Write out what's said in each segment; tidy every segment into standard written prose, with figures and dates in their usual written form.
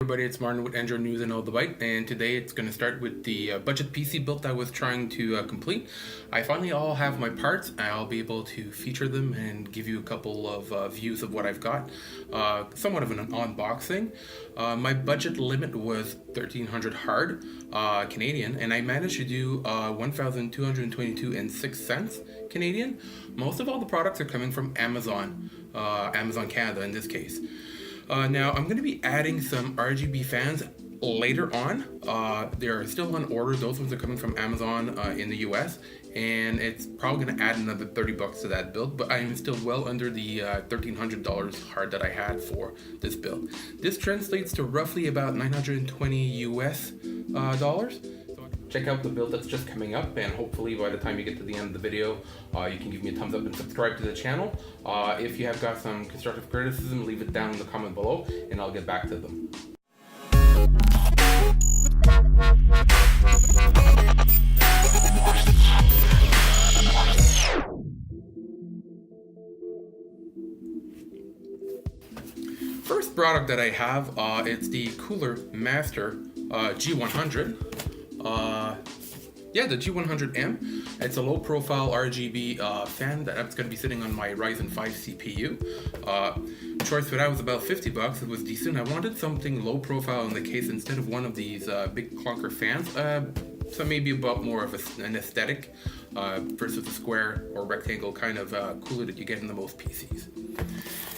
Everybody, it's Martin with Android News and All the Byte, and today it's going to start with the budget PC build I was trying to complete. I finally all have my parts. I'll be able to feature them and give you a couple of views of what I've got. Somewhat of an unboxing. My budget limit was 1,300 hard Canadian, and I managed to do 1,222.06 cents Canadian. Most of all the products are coming from Amazon, Amazon Canada in this case. Now, I'm going to be adding some RGB fans later on. They're still on order. Those ones are coming from Amazon in the US, and it's probably going to add another $30 to that build, but I'm still well under the $1,300 hard that I had for this build. This translates to roughly about 920 US dollars. Check out the build that's just coming up, and hopefully by the time you get to the end of the video, you can give me a thumbs up and subscribe to the channel. If you have got some constructive criticism, leave it down in the comment below, and I'll get back to them. First product that I have, it's the Cooler Master G100. The G100M. It's a low profile RGB fan that's going to be sitting on my Ryzen 5 CPU. Choice for that was about $50. It was decent. I wanted something low profile in the case instead of one of these big clunker fans. So maybe about more of an aesthetic versus the square or rectangle kind of cooler that you get in the most PCs.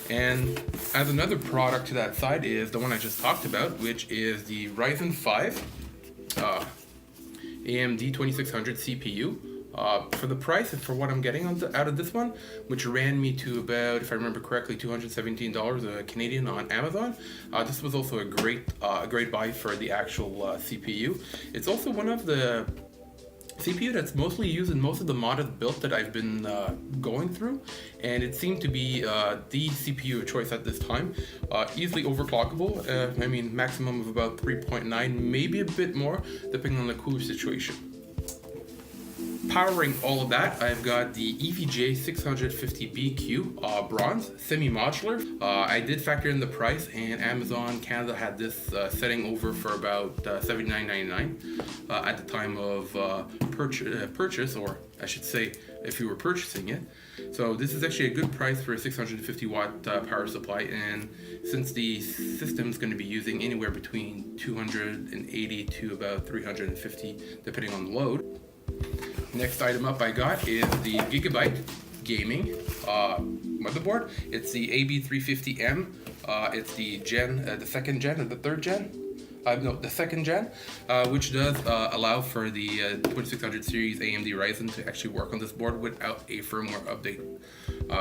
And as another product to that side is the one I just talked about, which is the Ryzen 5 AMD 2600 CPU. For the price and for what I'm getting out of this one, which ran me to about, if I remember correctly, $217 Canadian on Amazon. This was also a great buy for the actual CPU. It's also one of the CPU that's mostly used in most of the modded builds that I've been going through, and it seemed to be the CPU of choice at this time. Easily overclockable, I mean maximum of about 3.9, maybe a bit more, depending on the cooler situation. Powering all of that, I've got the EVGA 650BQ bronze Semi-Modular. I did factor in the price, and Amazon Canada had this setting over for about $79.99 at the time of purchase, or I should say if you were purchasing it. So this is actually a good price for a 650 watt power supply, and since the system is going to be using anywhere between 280 to about 350 depending on the load. Next item up I got is the GIGABYTE Gaming motherboard. It's the A-AB350M. It's the second gen or the third gen? No, the second gen, which does allow for the 2600 series AMD Ryzen to actually work on this board without a firmware update.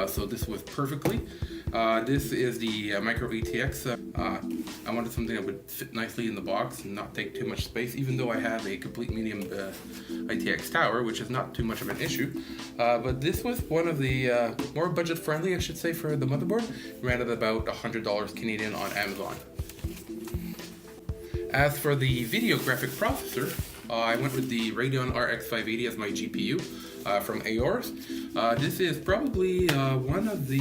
So this was perfectly. This is the micro ATX. I wanted something that would fit nicely in the box and not take too much space, even though I have a complete medium ITX tower, which is not too much of an issue. But this was one of the more budget friendly, I should say, for the motherboard. Ran at about $100 Canadian on Amazon. As for the video graphic processor, I went with the Radeon RX 580 as my GPU from AORUS. This is probably one of the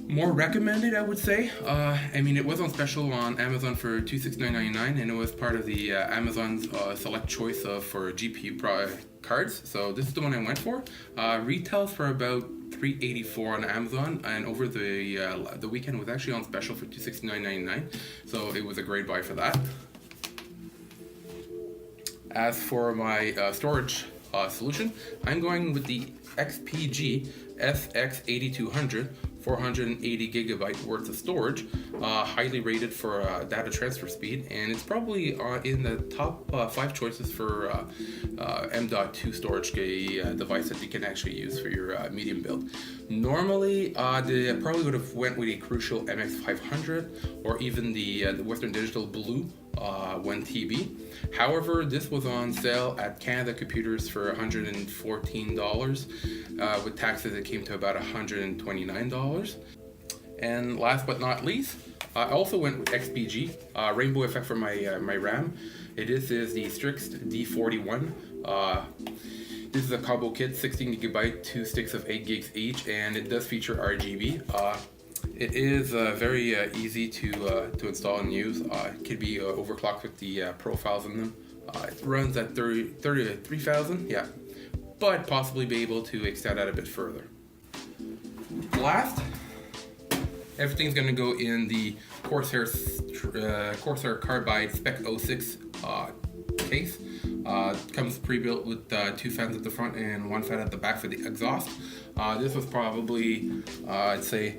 more recommended, I would say. I mean, it was on special on Amazon for $269.99, and it was part of the Amazon's select choice for GPU cards. So this is the one I went for. Retails for about $384 on Amazon, and over the weekend was actually on special for $269.99. So it was a great buy for that. As for my storage solution, I'm going with the XPG SX8200. 480 gigabyte worth of storage, highly rated for data transfer speed, and it's probably in the top 5 choices for M.2 storage device that you can actually use for your medium build. Normally, I probably would have went with a Crucial MX500 or even the Western Digital Blue 1TB. However, this was on sale at Canada Computers for $114. With taxes, it came to about $129. And last but not least, I also went with XPG Rainbow Effect for my RAM. This is the Spectrix D41. This is a combo kit, 16 gigabyte, 2 sticks of 8 gigs each, and it does feature RGB. It is very easy to install and use. It can be overclocked with the profiles in them. It runs at 30 to 3000, yeah, but possibly be able to extend that a bit further. Last, everything's going to go in the Corsair Carbide Spec 06 case. Comes pre-built with 2 fans at the front and 1 fan at the back for the exhaust. This was probably, I'd say,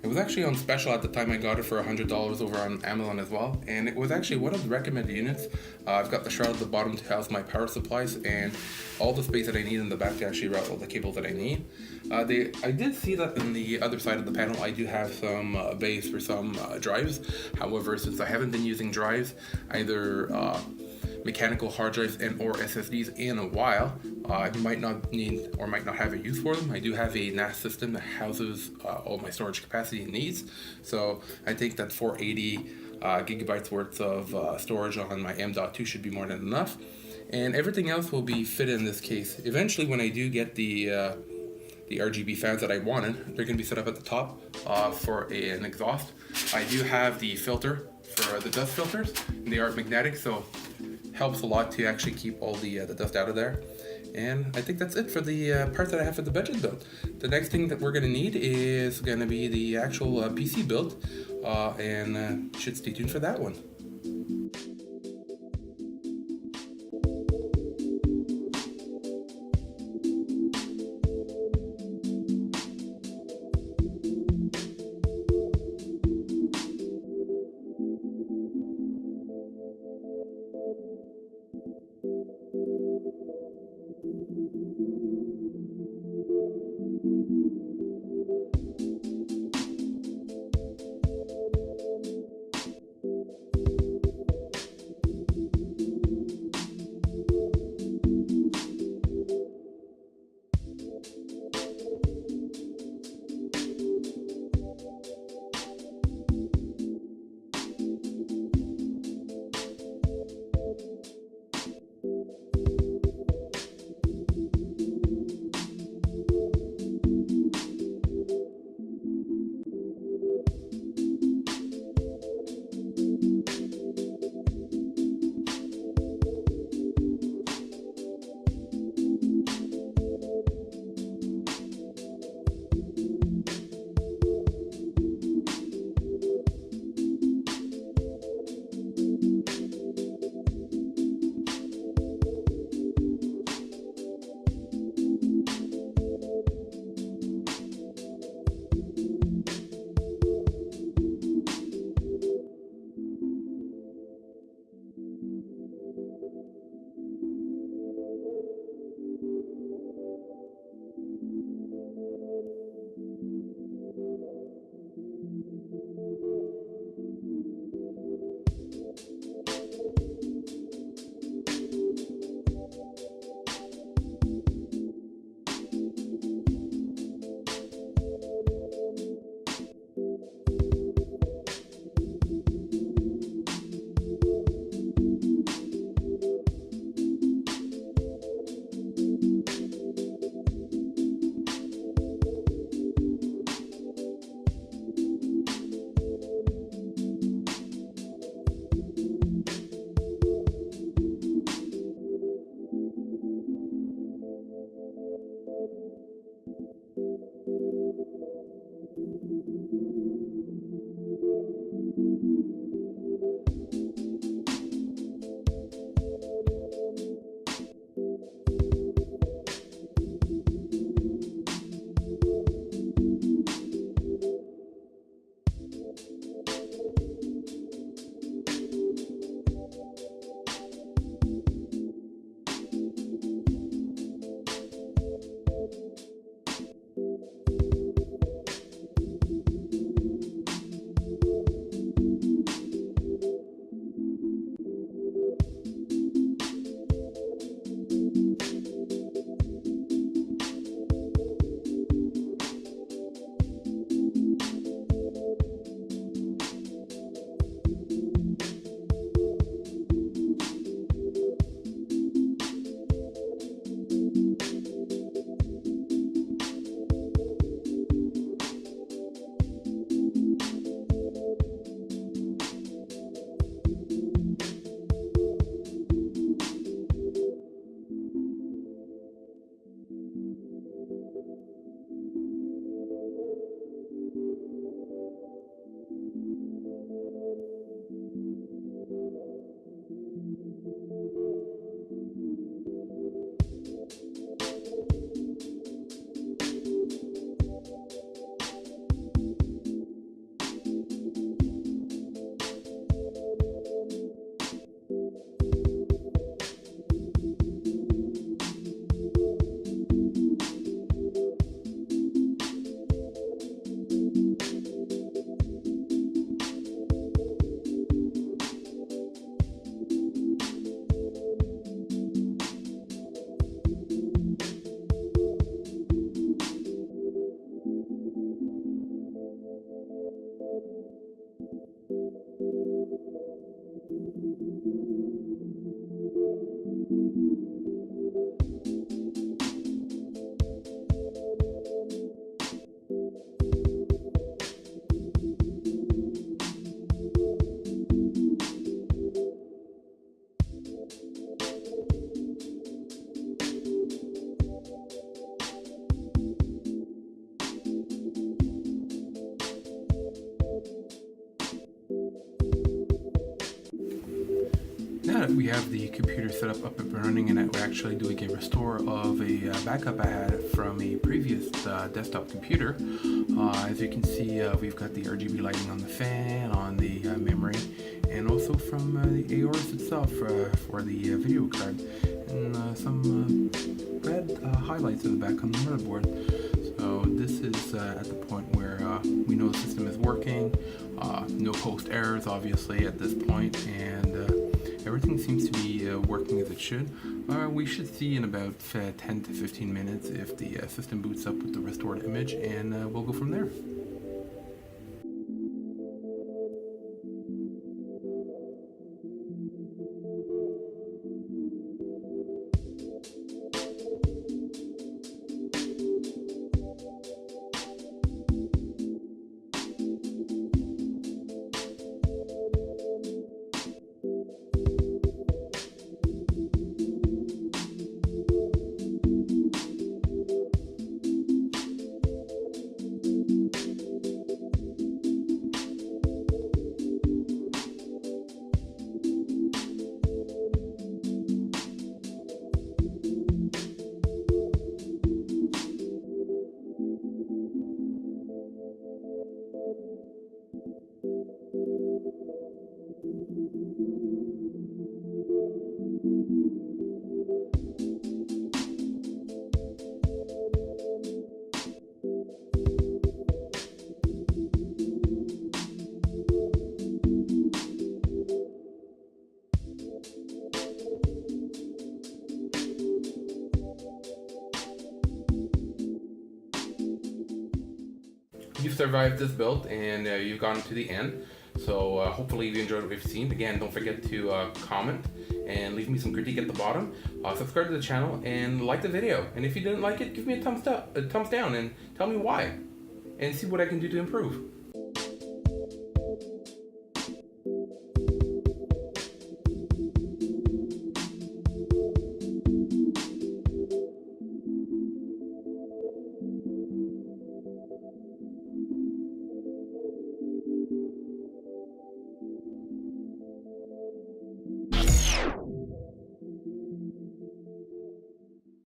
it was actually on special at the time. I got it for $100 over on Amazon as well, and it was actually one of the recommended units. I've got the shroud at the bottom to house my power supplies and all the space that I need in the back to actually route all the cables that I need. I did see that in the other side of the panel I do have some bays for some drives. However, since I haven't been using drives, either mechanical hard drives and or SSDs in a while, I might not need or might not have a use for them. I do have a NAS system that houses all my storage capacity it needs, so I think that 480 gigabytes worth of storage on my M.2 should be more than enough, and everything else will be fit in this case. Eventually, when I do get the RGB fans that I wanted, they're going to be set up at the top for an exhaust. I do have the filter for the dust filters, and they are magnetic, so helps a lot to actually keep all the dust out of there. And I think that's it for the part that I have for the budget build. The next thing that we're going to need is going to be the actual PC build, and should stay tuned for that one. Now that we have the computer set up and running, and we're actually doing a restore of a backup I had from a previous desktop computer, as you can see, we've got the RGB lighting on the fan, on the memory, and also from the AORUS itself for the video card, and some red highlights in the back on the motherboard. So this is at the point where we know the system is working, no post errors obviously at this point, and everything seems to be working as it should. We should see in about 10 to 15 minutes if the system boots up with the restored image, and we'll go from there. You've survived this build, and you've gotten to the end. So hopefully you enjoyed what we've seen. Again, don't forget to comment and leave me some critique at the bottom. Subscribe to the channel and like the video. And if you didn't like it, give me a thumbs down, and tell me why, and see what I can do to improve.